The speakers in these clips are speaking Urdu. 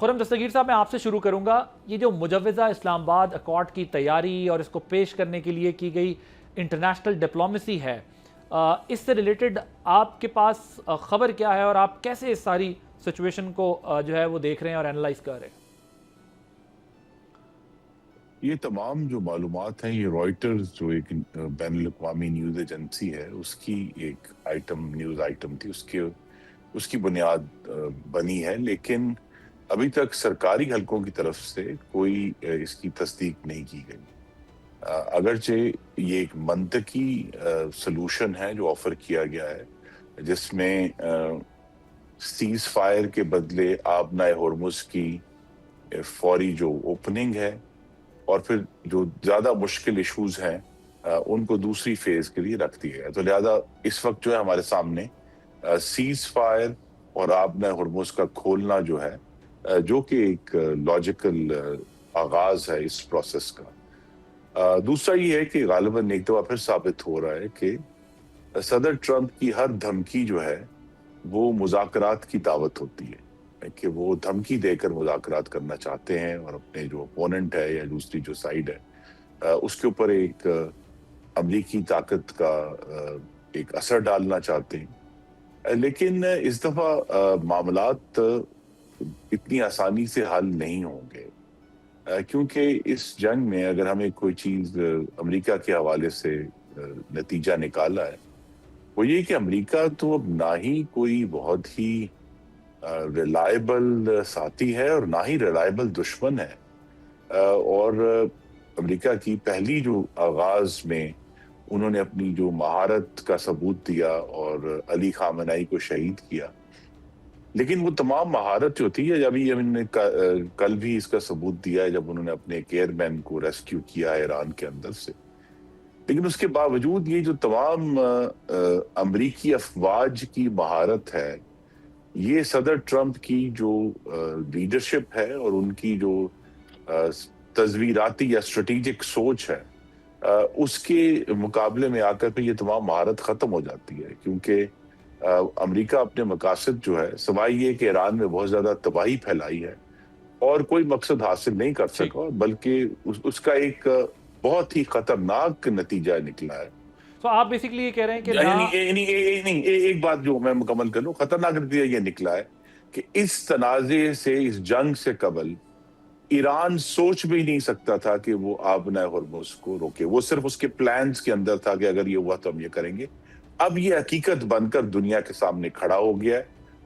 خرم دستگیر صاحب، میں آپ سے شروع کروں گا. یہ جو مجوزہ اسلام آباد اکارڈ کی تیاری اور اس کو پیش کرنے کے لیے کی گئی انٹرنیشنل ڈپلومیسی ہے، اس سے ریلیٹڈ آپ کے پاس خبر کیا ہے اور آپ کیسے اس ساری سچویشن کو جو ہے وہ دیکھ رہے ہیں اور انالائز کر رہے ہیں؟ یہ تمام جو معلومات ہیں، یہ رائٹرز جو ایک بین الاقوامی نیوز ایجنسی ہے، اس کی ایک نیوز آئٹم تھی، اس کی بنیاد بنی ہے. لیکن ابھی تک سرکاری حلقوں کی طرف سے کوئی اس کی تصدیق نہیں کی گئی. اگرچہ یہ ایک منطقی سلوشن ہے جو آفر کیا گیا ہے، جس میں سیز فائر کے بدلے آبنائے ہرمز کی فوری جو اوپننگ ہے، اور پھر جو زیادہ مشکل ایشوز ہیں ان کو دوسری فیز کے لیے رکھ دیا ہے. تو لہذا اس وقت جو ہے ہمارے سامنے سیز فائر اور آبنائے ہرمز کا کھولنا جو ہے، جو کہ ایک لاجیکل آغاز ہے اس پروسیس کا. دوسرا یہ ہے کہ غالباً ایک دفعہ پھر ثابت ہو رہا ہے کہ صدر ٹرمپ کی ہر دھمکی جو ہے وہ مذاکرات کی دعوت ہوتی ہے، کہ وہ دھمکی دے کر مذاکرات کرنا چاہتے ہیں اور اپنے جو اپوننٹ ہے یا دوسری جو سائیڈ ہے اس کے اوپر ایک امریکی طاقت کا ایک اثر ڈالنا چاہتے ہیں. لیکن اس دفعہ معاملات اتنی آسانی سے حل نہیں ہوں گے، کیونکہ اس جنگ میں اگر ہمیں کوئی چیز امریکہ کے حوالے سے نتیجہ نکالا ہے، وہ یہ کہ امریکہ تو اب نہ ہی کوئی بہت ہی ریلائبل ساتھی ہے اور نہ ہی ریلائبل دشمن ہے. اور امریکہ کی پہلی جو آغاز میں انہوں نے اپنی جو مہارت کا ثبوت دیا اور علی خامنہئی کو شہید کیا، لیکن وہ تمام مہارت جو تھی، ابھی ہم نے کل بھی اس کا ثبوت دیا ہے جب انہوں نے اپنے ایک ایئر مین کو ریسکیو کیا ہے ایران کے اندر سے. لیکن اس کے باوجود یہ جو تمام امریکی افواج کی مہارت ہے، یہ صدر ٹرمپ کی جو لیڈرشپ ہے اور ان کی جو تزویراتی یا اسٹریٹجک سوچ ہے، اس کے مقابلے میں آ کر یہ تمام مہارت ختم ہو جاتی ہے. کیونکہ امریکہ اپنے مقاصد جو ہے، سوائے یہ کہ ایران میں بہت زیادہ تباہی پھیلائی ہے، اور کوئی مقصد حاصل نہیں کر ٹھیک. سکا، بلکہ اس کا ایک بہت ہی خطرناک نتیجہ نکلا ہے. تو آپ بیسیکلی یہ کہہ رہے ہیں کہ نہ ایک بات جو میں مکمل کر لوں، خطرناک نتیجہ یہ نکلا ہے کہ اس تنازع سے، اس جنگ سے قبل ایران سوچ بھی نہیں سکتا تھا کہ وہ آبنائے ہرمز کو روکے. وہ صرف اس کے پلانز کے اندر تھا کہ اگر یہ ہوا تو ہم یہ کریں گے. اب یہ حقیقت بن کر دنیا کے سامنے کھڑا ہو گیا ہے،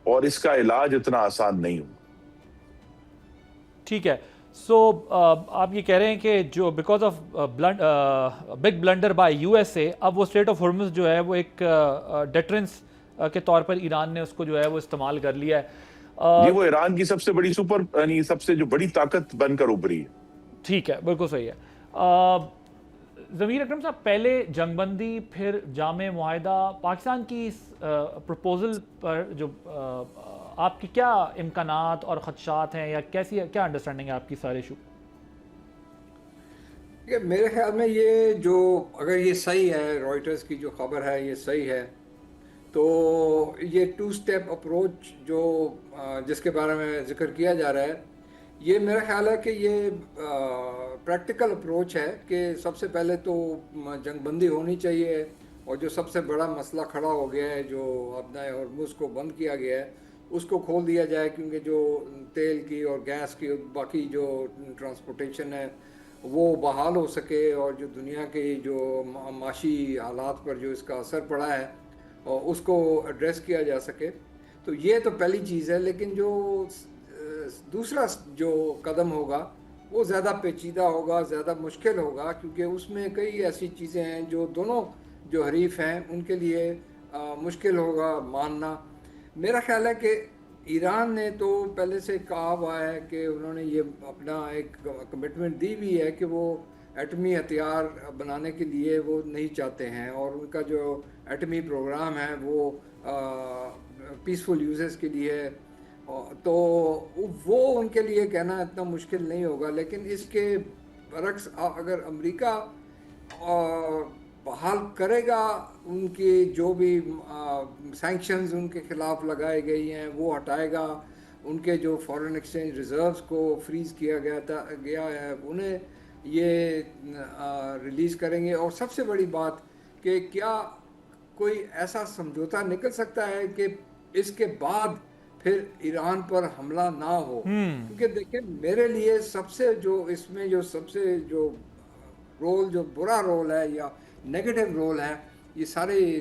اور اس کا علاج اتنا آسان نہیں ہوگا. ٹھیک ہے. سو آپ یہ کہہ رہے ہیں کہ جو because of big blunder by U S A, اب وہ اسٹریٹ آف ہرمز جو ہے وہ ایک ڈیٹرنس کے طور پر ایران نے اس کو جو ہے وہ استعمال کر لیا ہے. جی، وہ ایران کی سب سے بڑی یعنی سب سے جو بڑی طاقت بن کر ابھری ہے. ٹھیک ہے، بالکل صحیح ہے. ضمیر اکرم صاحب، پہلے جنگ بندی، پھر جامع معاہدہ، پاکستان کی اس پروپوزل پر جو آپ کی کیا امکانات اور خدشات ہیں، یا کیا انڈرسٹینڈنگ ہے آپ کی سارے ایشو؟ میرے خیال میں یہ جو اگر یہ صحیح ہے، رائٹرز کی جو خبر ہے یہ صحیح ہے، تو یہ ٹو سٹیپ اپروچ جو جس کے بارے میں ذکر کیا جا رہا ہے، یہ میرا خیال ہے کہ یہ پریکٹیکل اپروچ ہے کہ سب سے پہلے تو جنگ بندی ہونی چاہیے، اور جو سب سے بڑا مسئلہ کھڑا ہو گیا ہے، جو آبنائے ہرمز کو بند کیا گیا ہے، اس کو کھول دیا جائے، کیونکہ جو تیل کی اور گیس کی باقی جو ٹرانسپورٹیشن ہے وہ بحال ہو سکے، اور جو دنیا کی جو معاشی حالات پر جو اس کا اثر پڑا ہے اور اس کو ایڈریس کیا جا سکے. تو یہ تو پہلی چیز ہے. لیکن جو دوسرا جو قدم ہوگا وہ زیادہ پیچیدہ ہوگا، زیادہ مشکل ہوگا، کیونکہ اس میں کئی ایسی چیزیں ہیں جو دونوں جو حریف ہیں ان کے لیے مشکل ہوگا ماننا. میرا خیال ہے کہ ایران نے تو پہلے سے کہا ہوا ہے کہ انہوں نے یہ اپنا ایک کمٹمنٹ دی بھی ہے کہ وہ ایٹمی ہتھیار بنانے کے لیے وہ نہیں چاہتے ہیں، اور ان کا جو ایٹمی پروگرام ہے وہ پیسفل یوزز کے لیے ہے. تو وہ ان کے لیے کہنا اتنا مشکل نہیں ہوگا. لیکن اس کے برعکس اگر امریکہ بحال کرے گا ان کی جو بھی سینکشنز ان کے خلاف لگائی گئی ہیں وہ ہٹائے گا، ان کے جو فارن ایکسچینج ریزروز کو فریز کیا گیا ہے انہیں یہ ریلیز کریں گے. اور سب سے بڑی بات کہ کیا کوئی ایسا سمجھوتا نکل سکتا ہے کہ اس کے بعد پھر ایران پر حملہ نہ ہو؟ کیونکہ دیکھیں میرے لیے سب سے جو اس میں جو سب سے جو رول جو برا رول ہے یا نیگیٹو رول ہے یہ سارے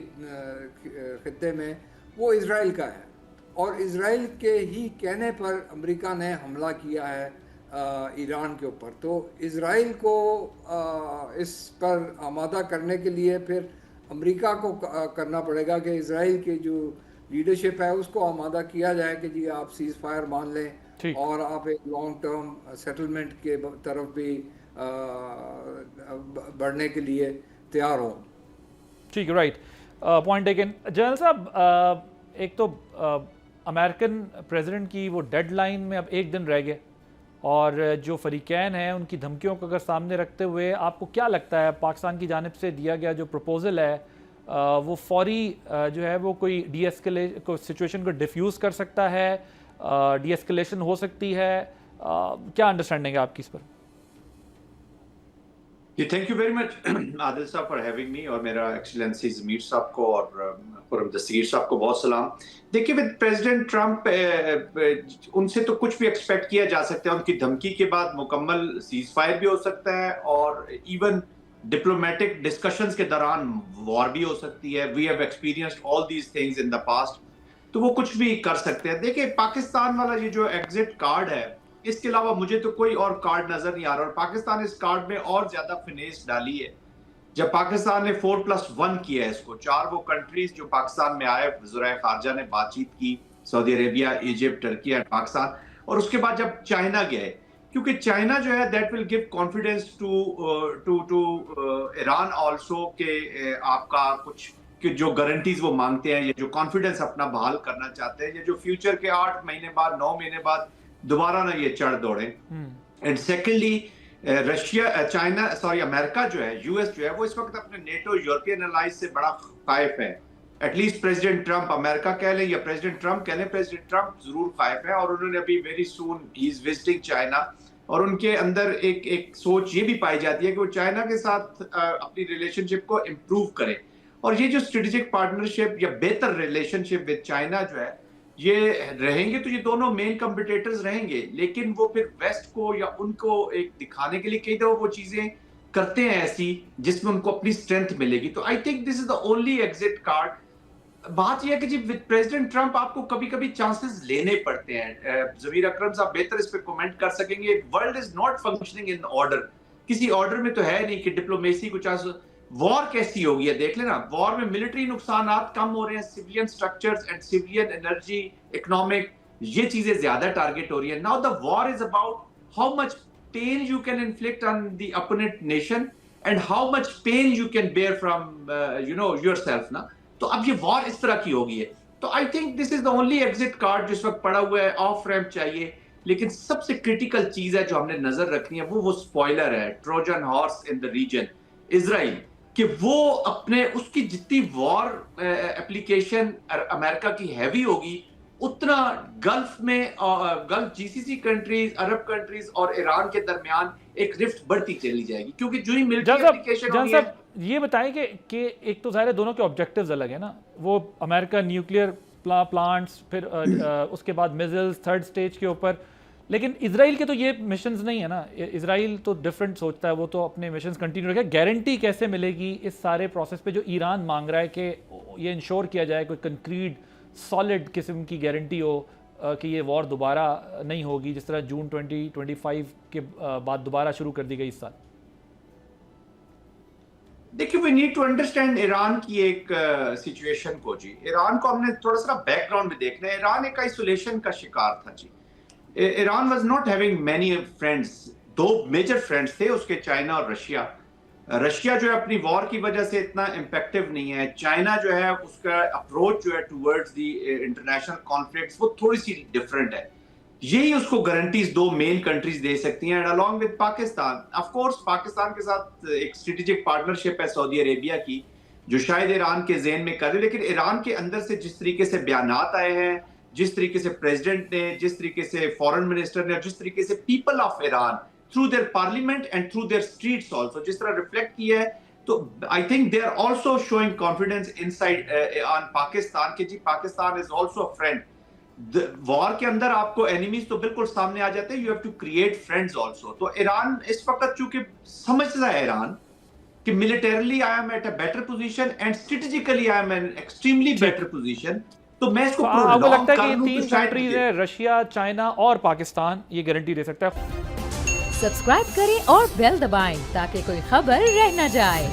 خطے میں وہ اسرائیل کا ہے. اور اسرائیل کے ہی کہنے پر امریکہ نے حملہ کیا ہے ایران کے اوپر. تو اسرائیل کو اس پر آمادہ کرنے کے لیے پھر امریکہ کو کرنا پڑے گا کہ اسرائیل کی جو لیڈرشپ ہے اس کو آمادہ کیا جائے کہ جی آپ سیز فائر مان لیں اور آپ ایک لانگ ٹرم سیٹلمنٹ کے طرف بھی بڑھنے کے لیے تیار ہوں. ٹھیک ہے, رائٹ, پوائنٹ ٹیکن. جنرل صاحب, ایک تو امریکن پریزیڈنٹ کی وہ ڈیڈ لائن میں اب ایک دن رہ گئے, اور جو فریقین ہیں ان کی دھمکیوں کو اگر سامنے رکھتے ہوئے آپ کو کیا لگتا ہے پاکستان کی جانب سے دیا گیا جو پروپوزل ہے وہ فوری جو ہے وہ کوئی سچویشن کو ڈیفیوز کر سکتا ہے, ڈی ایسکلیشن ہو سکتی ہے, کیا انڈرسٹینڈنگ ہے آپ کی اس پر؟ تھینک یو ویری مچ عادل صاحب فار ہیونگ می, اور میرا ایکسیلنسی ضمیر صاحب کو اور خرم دستگیر صاحب کو بہت سلام. دیکھیے ود پریزیڈنٹ ٹرمپ ان سے تو کچھ بھی ایکسپیکٹ کیا جا سکتا ہے. ان کی دھمکی کے بعد مکمل سیز فائر بھی ہو سکتا ہے, اور ایون ڈپلومیٹک ڈسکشنز کے دوران وار بھی ہو سکتی ہے. We have experienced all these things in the past, تو وہ کچھ بھی کر سکتے ہیں. دیکھیں پاکستان والا یہ جو ایگزٹ کارڈ ہے اس کے علاوہ مجھے تو کوئی اور کارڈ نظر نہیں آ رہا, اور پاکستان اس کارڈ میں اور زیادہ فنیس ڈالی ہے. جب پاکستان نے 4+1 کیا ہے اس کو, 4 وہ کنٹریز جو پاکستان میں آئے, وزرائے خارجہ نے بات چیت کی, Saudi Arabia, Egypt, Turkey and Pakistan, اور اس کے بعد جب چائنا گئے, کیونکہ چائنا جو ہے that will give confidence to Iran also کہ آپ کا کچھ کہ جو گارنٹیز وہ مانگتے ہیں یا جو کانفیڈنس اپنا بحال کرنا چاہتے ہیں, یا جو فیوچر کے 8 مہینے بعد 9 مہینے بعد دوبارہ نہ یہ چڑھ دوڑیں. اینڈ سیکنڈلی امریکہ جو ہے, یو ایس جو ہے, وہ اس وقت اپنے نیٹو یورپین الائز سے بڑا خائف ہے. ایٹ لیسٹ پریزیڈنٹ ٹرمپ, امریکہ کہہ لیں یا پریزیڈنٹ ٹرمپ کہہ لیں, پریزیڈنٹ ٹرمپ ضرور خائف ہے, اور انہوں نے ابھی ویری سون ہی از وزٹنگ چائنا, اور ان کے اندر ایک سوچ یہ بھی پائی جاتی ہے کہ وہ چائنا کے ساتھ اپنی ریلیشن شپ کو امپروو کریں. اور یہ جو اسٹریٹجک پارٹنرشپ یا بہتر ریلیشن شپ ود چائنا جو ہے یہ رہیں گے, تو یہ دونوں مین کمپٹیٹرز رہیں گے, لیکن وہ پھر ویسٹ کو یا ان کو ایک دکھانے کے لیے کئی دفعہ وہ چیزیں کرتے ہیں ایسی جس میں ان کو اپنی اسٹرینتھ ملے گی. تو I think this is the only exit card. بات یہ ہے کہ جی ود پریزیڈنٹ ٹرمپ آپ کو کبھی کبھی چانسز لینے پڑتے ہیں. ضمیر اکرم صاحب بہتر اس پہ کومنٹ کر سکیں گے. World is not functioning in order, کسی آرڈر میں تو ہے نہیں کہ ڈپلومیسی کو چانس. وار کیسی ہوگی ہے دیکھ لینا, وار میں ملٹری نقصانات کم ہو رہے ہیں, civilian structures and civilian energy, economic, یہ چیزیں زیادہ ٹارگٹ ہو رہی ہیں. Now the war is about how much pain you can inflict on the opponent nation and how much pain you can bear from yourself نا. تو اب یہ وار اس طرح کی ہوگی ہے. تو I think this is the only exit card جس وقت پڑا ہوا ہے. آف ریمپ چاہیے, لیکن سب سے کرٹیکل چیز ہے جو ہم نے نظر رکھنی ہے وہ اسپوائلر ہے, ٹروجن ہارس ان دا ریجن, اسرائیل, کہ وہ اپنے اس کی جتنی وار اپلیکیشن امریکہ کی ہیوی ہوگی اتنا گلف میں, گلف جی سی سی کنٹریز, عرب کنٹریز اور ایران کے درمیان ایک رفٹ بڑھتی چلی جائے گی, کیونکہ جو ہی ملٹری اپلیکیشن ہوگی. یہ بتائیں کہ ایک تو ظاہر ہے دونوں کے آبجیکٹیوز الگ ہیں نا, وہ امریکہ نیوکلیئر پلانٹس, پھر اس کے بعد میزلز تھرڈ سٹیج کے اوپر, لیکن اسرائیل کے تو یہ مشنز نہیں ہے نا. اسرائیل تو ڈفرینٹ سوچتا ہے, وہ تو اپنے مشنز کنٹینیو رکھے. گارنٹی کیسے ملے گی اس سارے پروسیس پہ جو ایران مانگ رہا ہے کہ یہ انشور کیا جائے, کوئی کنکریٹ سالڈ قسم کی گارنٹی ہو کہ یہ وار دوبارہ نہیں ہوگی جس طرح جون 2025 کے بعد دوبارہ شروع کر دی گئی اس سال؟ دیکھیے we need to understand Iran کی ایک سچویشن کو. جی ایران کو ہم نے تھوڑا سا بیک گراؤنڈ میں دیکھنا ہے. ایران ایک آئسولیشن کا شکار تھا. جی Iran was not having many friends, 2 major friends تھے اس کے, چائنا اور رشیا. رشیا جو ہے اپنی وار کی وجہ سے اتنا امپیکٹیو نہیں ہے. چائنا جو ہے اس کا اپروچ جو ہے ٹورڈز دی انٹرنیشنل کانفلکٹس وہ تھوڑی سی ڈفرینٹ ہے. یہی اس کو گارنٹیز 2 مین کنٹریز دے سکتی ہیں, and along with Pakistan. Of course Pakistan کے ساتھ ایک اسٹریٹجک پارٹنرشپ ہے سعودی عربیہ کی جو شاید ایران کے ذہن میں کر رہے, لیکن ایران کے اندر سے جس طریقے سے بیانات آئے ہیں, جس طریقے سے پریزیڈنٹ نے, جس طریقے سے فورن منسٹر نے, اور جس طریقے سے people of Iran through their parliament and through their streets also جس طرح ریفلیکٹ کیا ہے, تو I think they are also showing confidence inside on Pakistan کہ جی Pakistan is also a friend. War کے اندر آپ کو اینیمیز تو بالکل سامنے آ جاتے ہیں, you have to create friends also. تو ایران اس وقت چونکہ سمجھتا ہے ایران کہ militarily I am at a better position and strategically I am in extremely better position, تو میں اس کو آپ کو پرولونگ لگتا ہے کر کہ لوں یہ تو تین شاید کنٹریز ہیں, رشیا, چائنا اور پاکستان, یہ گارنٹی دے سکتا ہے. سبسکرائب کریں اور بیل دبائیں تاکہ کوئی خبر رہ نہ جائے.